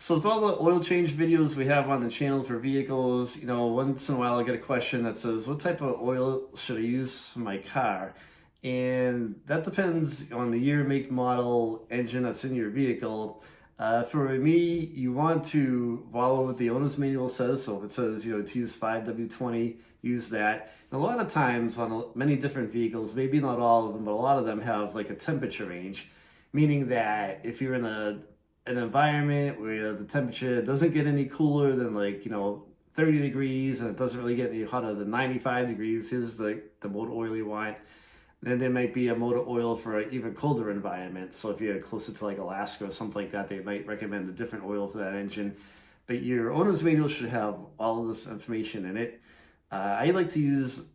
So with all the oil change videos we have on the channel for vehicles, once in a while I get a question that says, what type of oil should I use for my car? And that depends on the year, make, model, engine that's in your vehicle. For me, you want to follow what the owner's manual says. So if it says, to use 5W20, use that. And a lot of times on many different vehicles, maybe not all of them, but a lot of them have like a temperature range, meaning that if you're in an environment where the temperature doesn't get any cooler than 30 degrees, and it doesn't really get any hotter than 95 degrees, here's the motor oil you want. Then there might be a motor oil for an even colder environment. So if you're closer to like Alaska or something like that, they might recommend a different oil for that engine. But your owner's manual should have all of this information in it. I like to use,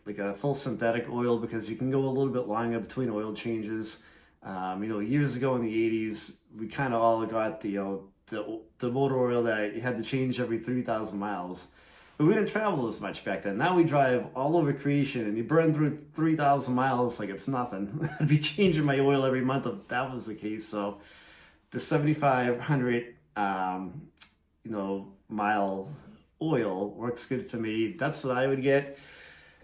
like a full synthetic oil because you can go a little bit longer between oil changes. Years ago in the 80s, we kind of all got the motor oil that you had to change every 3,000 miles. But we didn't travel as much back then. Now we drive all over creation and you burn through 3,000 miles like it's nothing. I'd be changing my oil every month if that was the case. So the 7,500, mile oil works good for me. That's what I would get.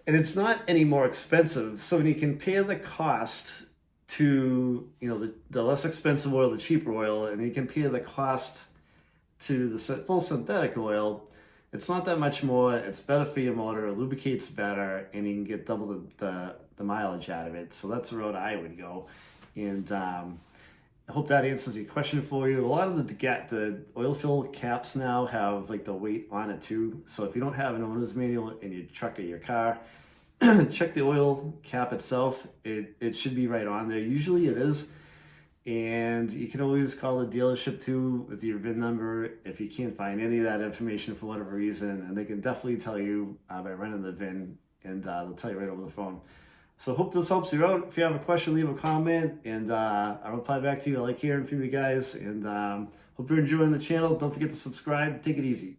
And it's not any more expensive. So when you compare the cost to, the less expensive oil, the cheaper oil, and you compare the cost to the full synthetic oil, it's not that much more. It's better for your motor, it lubricates better, and you can get double the mileage out of it. So that's the road I would go. And I hope that answers your question for you. A lot of the oil fill caps now have like the weight on it too. So if you don't have an owner's manual in your truck or your car, check the oil cap itself. It should be right on there. Usually it is. And you can always call the dealership too with your VIN number if you can't find any of that information for whatever reason. And they can definitely tell you by running the VIN, and they'll tell you right over the phone. So hope this helps you out. If you have a question, leave a comment, and I'll reply back to you. I like hearing from you guys, and hope you're enjoying the channel. Don't forget to subscribe. Take it easy.